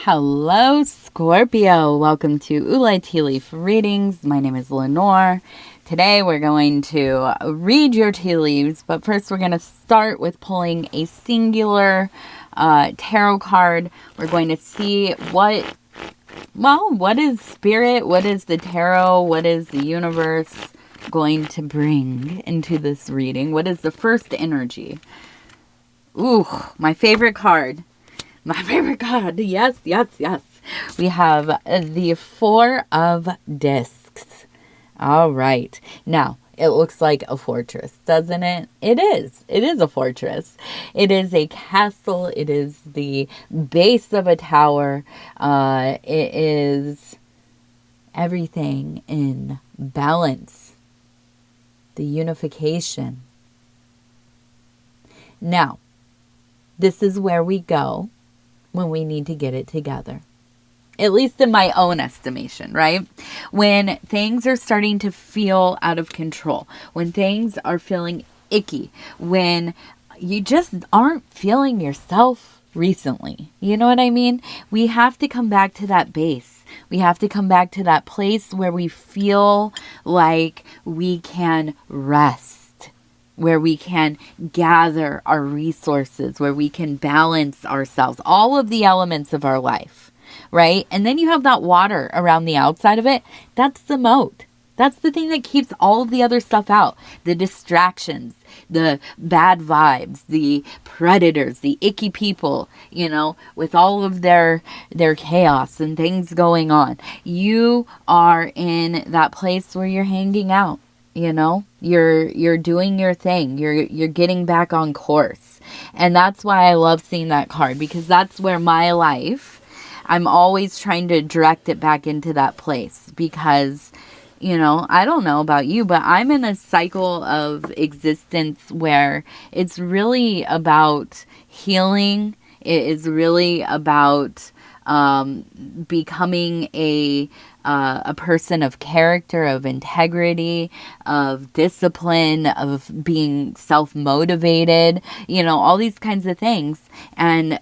Hello, Scorpio. Welcome to Ulai Tea Leaf Readings. My name is Lenor. Today we're going to read your tea leaves, but first we're going to start with pulling a singular tarot card. We're going to see what is spirit, what is the tarot, what is the universe going to bring into this reading? What is the first energy? Ooh, my favorite card. My favorite card. Yes. We have the Four of Discs. All right. Now, it looks like a fortress, doesn't it? It is. It is a fortress. It is a castle. It is the base of a tower. It is everything in balance. The unification. Now, this is where we go when we need to get it together. At least in my own estimation, right? When things are starting to feel out of control, when things are feeling icky, when you just aren't feeling yourself recently. You know what I mean? We have to come back to that base. We have to come back to that place where we feel like we can rest, where we can gather our resources, where we can balance ourselves, all of the elements of our life, right? And then you have that water around the outside of it. That's the moat. That's the thing that keeps all of the other stuff out. The distractions, the bad vibes, the predators, the icky people, with all of their chaos and things going on. You are in that place where you're hanging out. You're doing your thing. You're getting back on course. And that's why I love seeing that card, because that's where my life, I'm always trying to direct it back into that place, because, I don't know about you, but I'm in a cycle of existence where it's really about healing. It is really about becoming a person of character, of integrity, of discipline, of being self-motivated, all these kinds of things. And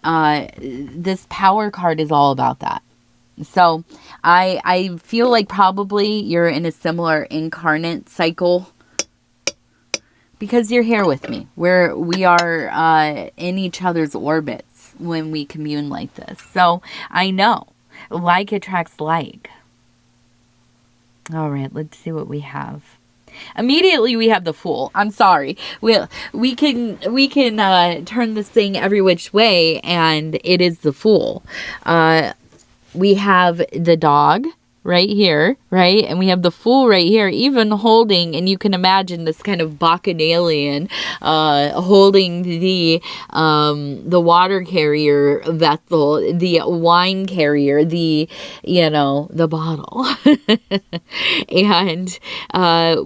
this power card is all about that. So I feel like probably you're in a similar incarnate cycle, because you're here with me. We are in each other's orbits when we commune like this. So I know like attracts like. All right, let's see what we have. Immediately we have the Fool. I'm sorry. We can turn this thing every which way, and it is the Fool. We have the dog right here, right? And we have the Fool right here, even holding, and you can imagine this kind of bacchanalian holding the water carrier vessel, the wine carrier, the bottle. And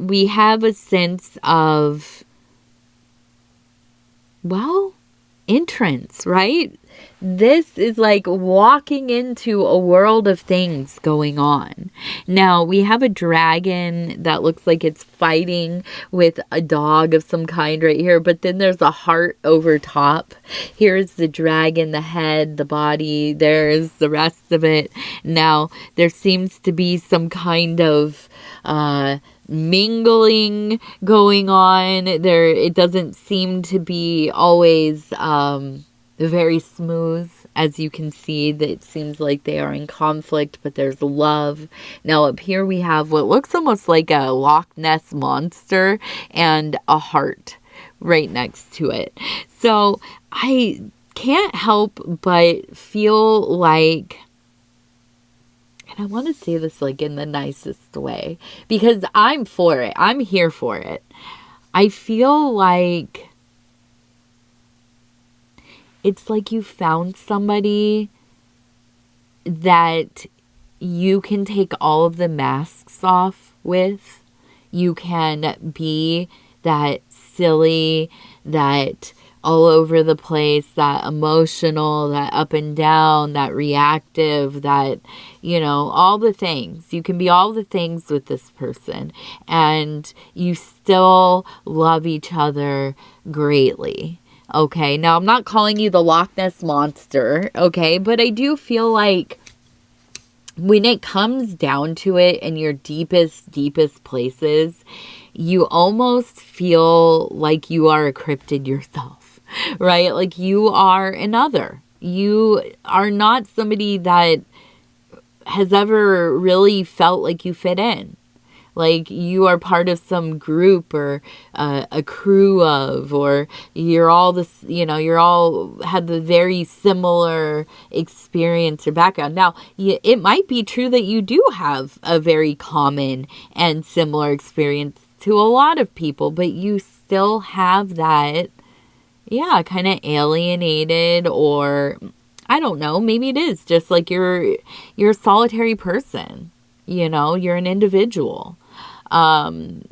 we have a sense of, entrance, right? This is like walking into a world of things going on. Now, we have a dragon that looks like it's fighting with a dog of some kind right here, but then there's a heart over top. Here's the dragon, the head, the body, there's the rest of it. Now, there seems to be some kind of mingling going on there. It doesn't seem to be always very smooth. As you can see, that it seems like they are in conflict, but there's love. Now up here we have what looks almost like a Loch Ness monster and a heart right next to it. So I can't help but feel like, and I want to say this like in the nicest way, because I'm for it. I'm here for it. I feel like it's like you found somebody that you can take all of the masks off with. You can be that silly, that all over the place, that emotional, that up and down, that reactive, that, all the things. You can be all the things with this person, and you still love each other greatly. Okay, now I'm not calling you the Loch Ness Monster, okay, but I do feel like when it comes down to it in your deepest places, you almost feel like you are a cryptid yourself, right? Like you are another. You are not somebody that has ever really felt like you fit in. Like you are part of some group or a crew of, or you're all this, you're all had the very similar experience or background. Now, it might be true that you do have a very common and similar experience to a lot of people, but you still have that, kind of alienated, or I don't know, maybe it is just like you're a solitary person. You're an individual.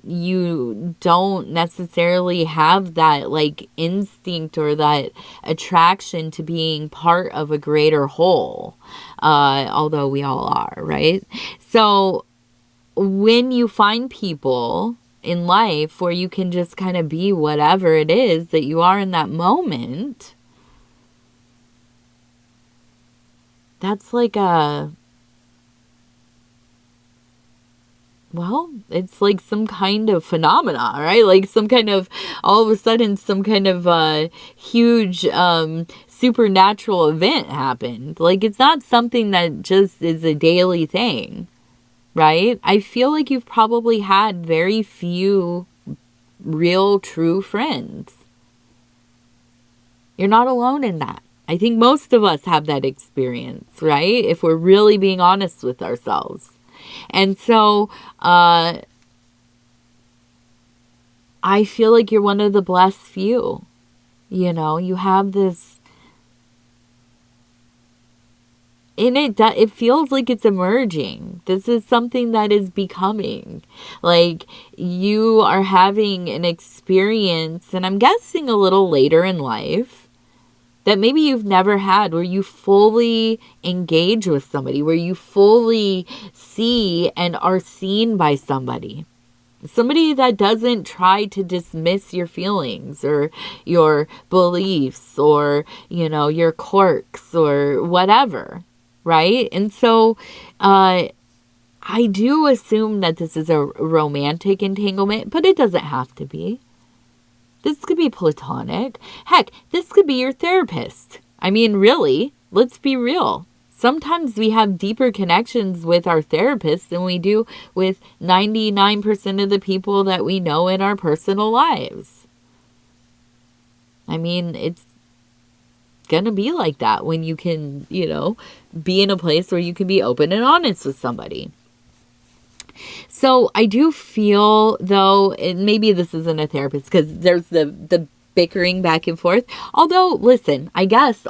You don't necessarily have that like instinct or that attraction to being part of a greater whole, although we all are, right? So when you find people in life where you can just kind of be whatever it is that you are in that moment, that's like it's like some kind of phenomena, right? Like some kind of, all of a sudden, some kind of huge supernatural event happened. Like it's not something that just is a daily thing, right? I feel like you've probably had very few real, true friends. You're not alone in that. I think most of us have that experience, right? If we're really being honest with ourselves. And so, I feel like you're one of the blessed few. You have this, and it feels like it's emerging. This is something that is becoming. Like you are having an experience, and I'm guessing a little later in life, that maybe you've never had, where you fully engage with somebody, where you fully see and are seen by somebody. Somebody that doesn't try to dismiss your feelings or your beliefs or, your quirks or whatever, right? And so I do assume that this is a romantic entanglement, but it doesn't have to be. This could be platonic. Heck, this could be your therapist. I mean, really, let's be real. Sometimes we have deeper connections with our therapist than we do with 99% of the people that we know in our personal lives. I mean, it's going to be like that when you can, be in a place where you can be open and honest with somebody. So I do feel, though, and maybe this isn't a therapist because there's the bickering back and forth. Although, listen, I guess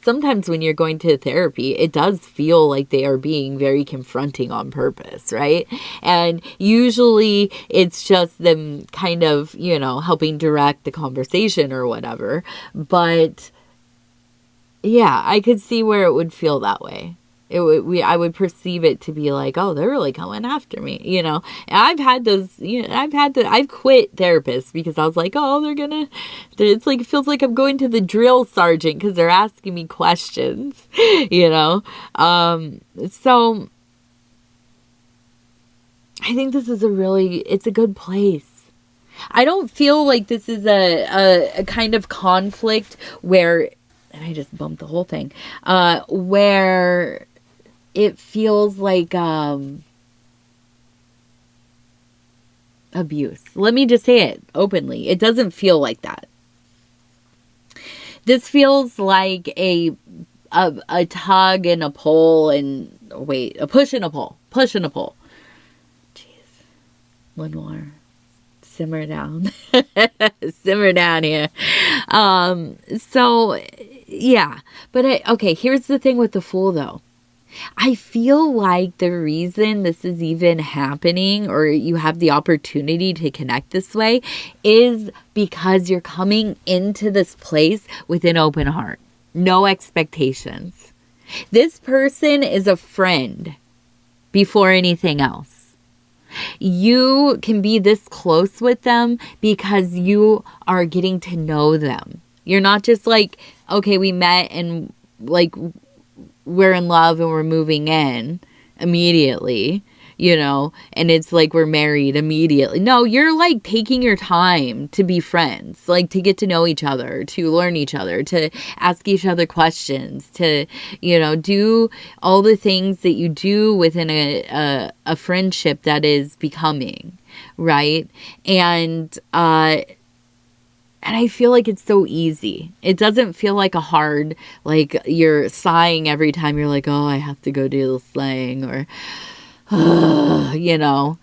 sometimes when you're going to therapy, it does feel like they are being very confronting on purpose, right? And usually it's just them kind of, helping direct the conversation or whatever. But yeah, I could see where it would feel that way. I would perceive it to be like, oh, they're really coming after me, And I've had those, I've quit therapists because I was like, oh, it's like, it feels like I'm going to the drill sergeant because they're asking me questions, So I think this is it's a good place. I don't feel like this is a kind of conflict where, and I just bumped the whole thing, where it feels like abuse. Let me just say it openly. It doesn't feel like that. This feels like a tug and a pull and a push and a pull. Push and a pull. Jeez. Lenor. Simmer down. Simmer down here. So yeah. But here's the thing with the Fool though. I feel like the reason this is even happening, or you have the opportunity to connect this way, is because you're coming into this place with an open heart. No expectations. This person is a friend before anything else. You can be this close with them because you are getting to know them. You're not just like, okay, we met and like we're in love and we're moving in immediately, you know, and it's like we're married immediately. No, you're like taking your time to be friends, like to get to know each other, to learn each other, to ask each other questions, to, you know, do all the things that you do within a friendship that is becoming, right? And I feel like it's so easy. It doesn't feel like a hard, like you're sighing every time you're like, oh, I have to go do this thing, or, you know,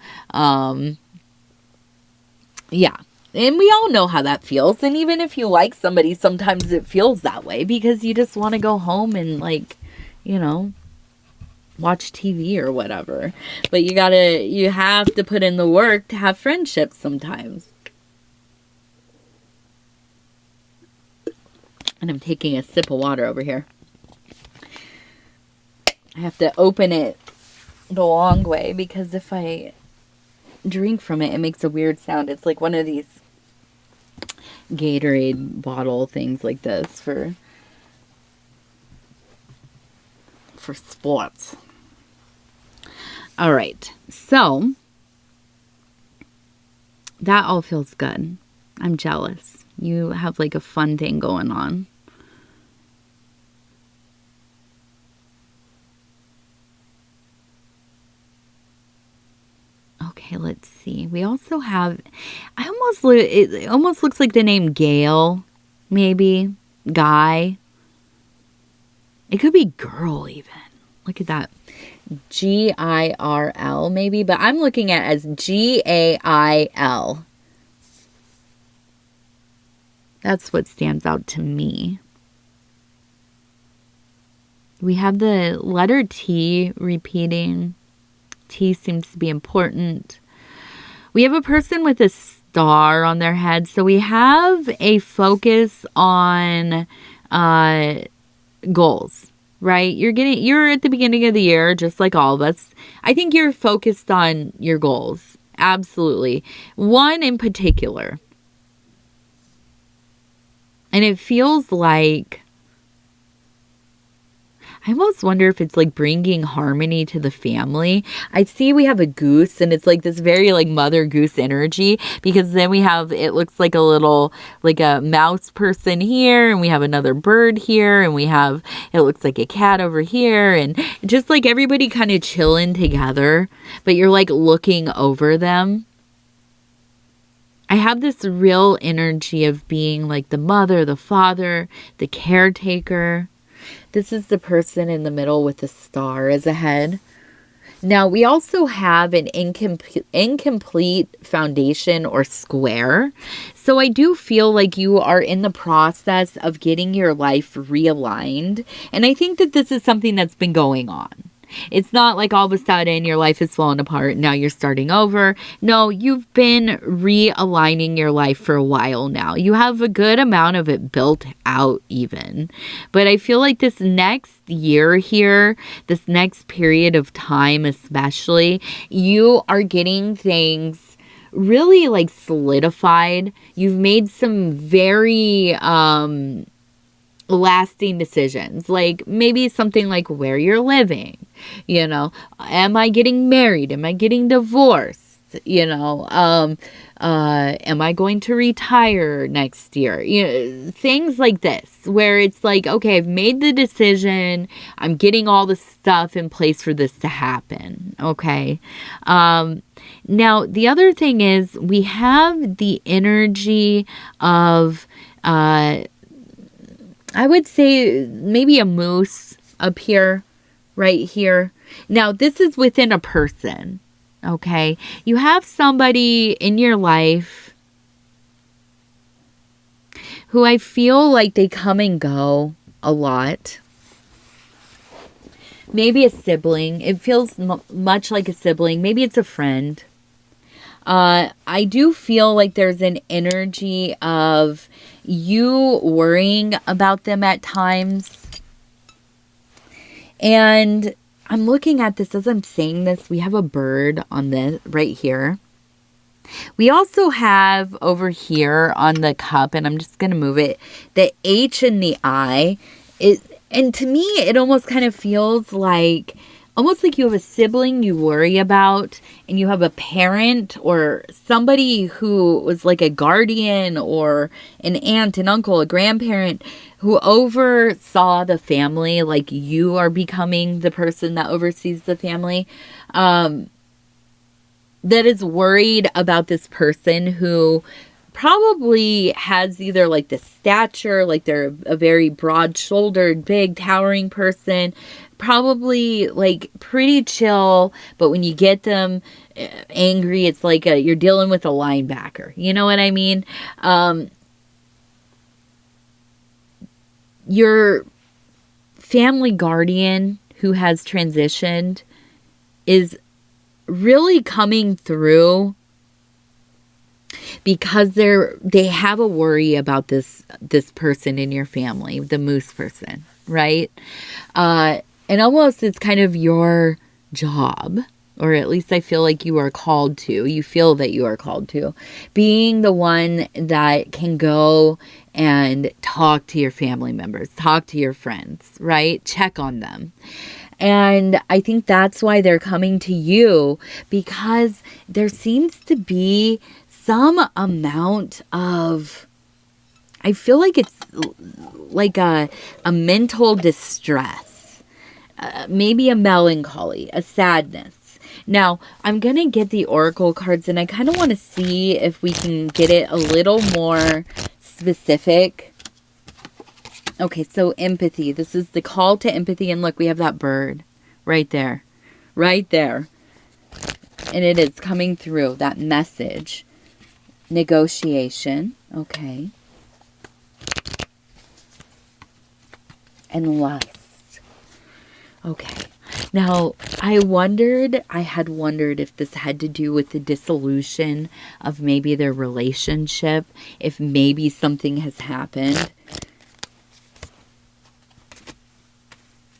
yeah. And we all know how that feels. And even if you like somebody, sometimes it feels that way because you just want to go home and like, you know, watch TV or whatever. But you have to put in the work to have friendships sometimes. And I'm taking a sip of water over here. I have to open it the long way because if I drink from it, it makes a weird sound. It's like one of these Gatorade bottle things like this for sports. All right. So that all feels good. I'm jealous. You have like a fun thing going on. Okay, let's see. We also have, it almost looks like the name Gail, maybe. Guy. It could be girl even. Look at that. Girl maybe, but I'm looking at it as Gail. That's what stands out to me. We have the letter T repeating. T seems to be important. We have a person with a star on their head. So we have a focus on goals, right? You're at the beginning of the year, just like all of us. I think you're focused on your goals. Absolutely. One in particular. And it feels like, I almost wonder if it's like bringing harmony to the family. I see we have a goose and it's like this very like mother goose energy because then we have, it looks like a little, like a mouse person here and we have another bird here and we have, it looks like a cat over here and just like everybody kind of chilling together, but you're like looking over them. I have this real energy of being like the mother, the father, the caretaker. This is the person in the middle with the star as a head. Now, we also have an incomplete foundation or square. So I do feel like you are in the process of getting your life realigned. And I think that this is something that's been going on. It's not like all of a sudden your life is falling apart and now you're starting over. No, you've been realigning your life for a while now. You have a good amount of it built out even. But I feel like this next year here, this next period of time especially, you are getting things really like solidified. You've made some very lasting decisions, like maybe something like where you're living, you know, am I getting married, am I getting divorced, you know, am I going to retire next year, you know, things like this where it's like, okay, I've made the decision, I'm getting all the stuff in place for this to happen. Okay. Now the other thing is we have the energy of I would say maybe a moose up here, right here. Now, this is within a person, okay? You have somebody in your life who I feel like they come and go a lot. Maybe a sibling. It feels much like a sibling. Maybe it's a friend. I do feel like there's an energy of you worrying about them at times. And I'm looking at this as I'm saying this. We have a bird on this right here. We also have over here on the cup, and I'm just going to move it, the H and the I. And to me, it almost kind of feels like, almost like you have a sibling you worry about, and you have a parent or somebody who was like a guardian or an aunt, an uncle, a grandparent who oversaw the family, like you are becoming the person that oversees the family, that is worried about this person who probably has either like the stature, like they're a very broad-shouldered, big, towering person, probably like pretty chill, but when you get them angry, it's like you're dealing with a linebacker. You know what I mean? Your family guardian who has transitioned is really coming through because they have a worry about this person in your family, the moose person, right? And almost it's kind of your job, or at least I feel like you are called to. You feel that you are called to being the one that can go and talk to your family members, talk to your friends, right? Check on them. And I think that's why they're coming to you, because there seems to be some amount of, I feel like it's like a mental distress, maybe a melancholy, a sadness. Now, I'm going to get the oracle cards, and I kind of want to see if we can get it a little more specific. Okay, so empathy. This is the call to empathy. And look, we have that bird right there. Right there. And it is coming through, that message. Negotiation. Okay. And lust. Okay. Now, I had wondered if this had to do with the dissolution of maybe their relationship, if maybe something has happened.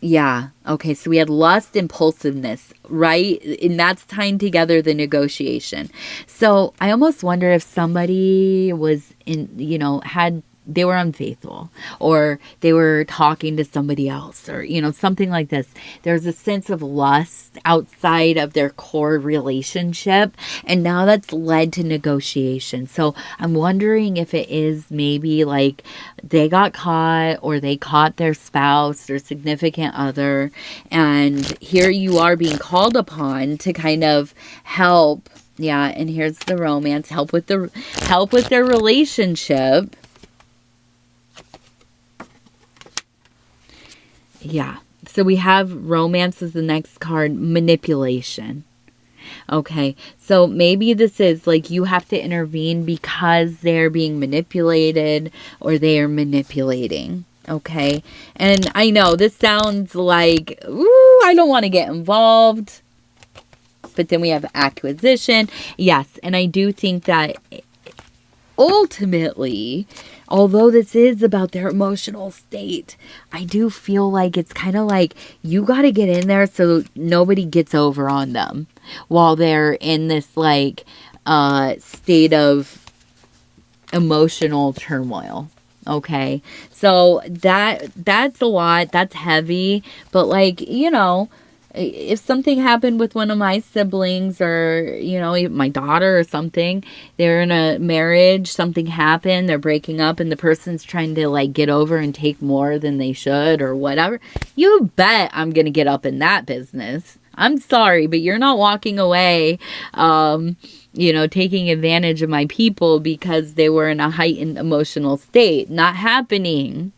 Yeah. Okay. So we had lust, impulsiveness, right? And that's tying together the negotiation. So I almost wonder if somebody was they were unfaithful, or they were talking to somebody else, or, something like this. There's a sense of lust outside of their core relationship, and now that's led to negotiation. So I'm wondering if it is maybe like they got caught, or they caught their spouse or significant other, and here you are being called upon to kind of help. Yeah, and here's the romance, help with their relationship. Yeah, so we have romance as the next card, manipulation. Okay, so maybe this is like you have to intervene because they're being manipulated, or they are manipulating. Okay, and I know this sounds like, ooh, I don't want to get involved. But then we have acquisition. Yes, and I do think that ultimately, although this is about their emotional state, I do feel like it's kind of like you got to get in there so nobody gets over on them while they're in this like state of emotional turmoil. Okay, so that's a lot. That's heavy, but like, if something happened with one of my siblings, or, my daughter or something, they're in a marriage, something happened, they're breaking up, and the person's trying to like get over and take more than they should or whatever, you bet I'm going to get up in that business. I'm sorry, but you're not walking away, taking advantage of my people because they were in a heightened emotional state. Not happening.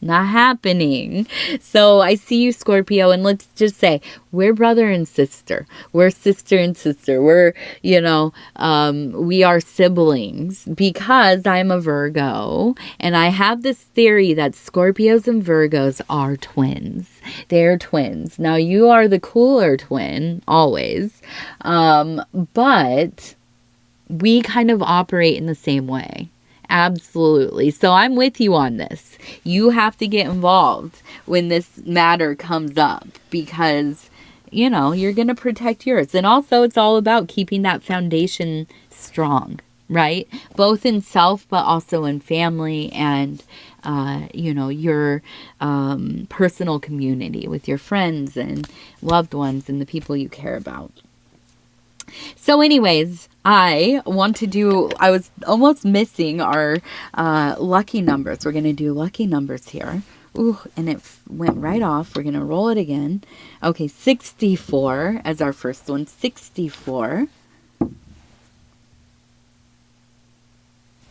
Not happening. So I see you, Scorpio, and let's just say we're brother and sister. We're sister and sister. We're, we are siblings, because I'm a Virgo, and I have this theory that Scorpios and Virgos are twins. They're twins. Now, you are the cooler twin, always, but we kind of operate in the same way. Absolutely. So I'm with you on this. You have to get involved when this matter comes up, because you know, you're going to protect yours. And also it's all about keeping that foundation strong, right? Both in self, but also in family and, you know, your personal community with your friends and loved ones and the people you care about. So anyways, I was almost missing our lucky numbers. We're going to do lucky numbers here. Ooh, and it went right off. We're going to roll it again. Okay, 64 as our first one. 64.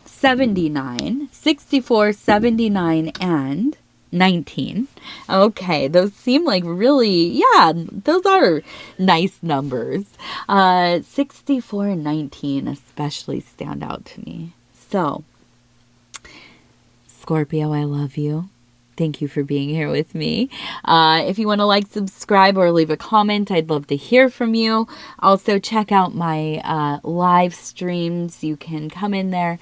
79. 64, 79, and 19. Okay, those seem like really, yeah, those are nice numbers. 64 and 19 especially stand out to me. So, Scorpio, I love you. Thank you for being here with me. If you want to like, subscribe, or leave a comment, I'd love to hear from you. Also, check out my live streams. You can come in there,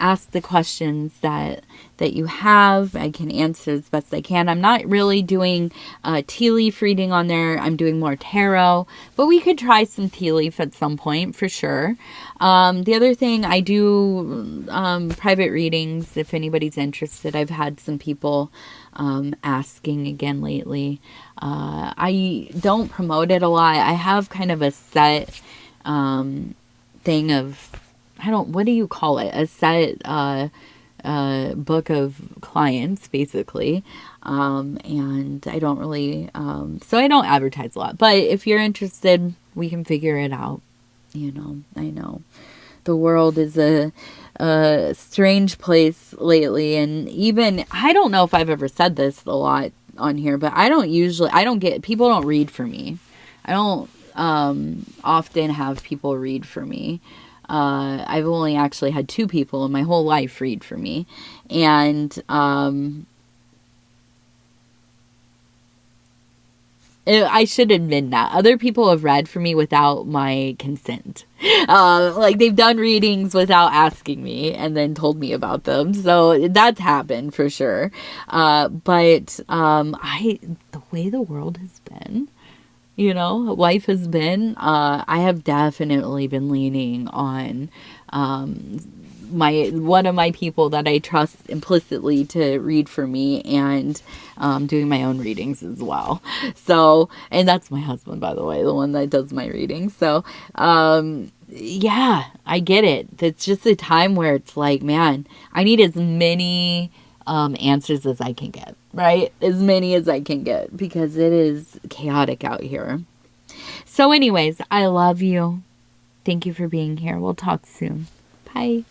ask the questions that you have. I can answer as best I can. I'm not really doing tea leaf reading on there. I'm doing more tarot, but we could try some tea leaf at some point for sure. The other thing, I do private readings if anybody's interested. I've had some people asking again lately. I don't promote it a lot. I have kind of a set thing of, what do you call it? A set book of clients, basically. And I don't really, so I don't advertise a lot. But if you're interested, we can figure it out. You know, I know the world is a strange place lately. And even, I don't know if I've ever said this a lot on here, but people don't read for me. I don't often have people read for me. I've only actually had 2 people in my whole life read for me. And I should admit that. Other people have read for me without my consent. Like they've done readings without asking me and then told me about them. So that's happened for sure. But the way the world has been, you know, life has been, I have definitely been leaning on one of my people that I trust implicitly to read for me, and doing my own readings as well. So, and that's my husband, by the way, the one that does my readings. So, yeah, I get it. It's just a time where it's like, man, I need as many answers as I can get, right? As many as I can get, because it is chaotic out here. So anyways, I love you. Thank you for being here. We'll talk soon. Bye.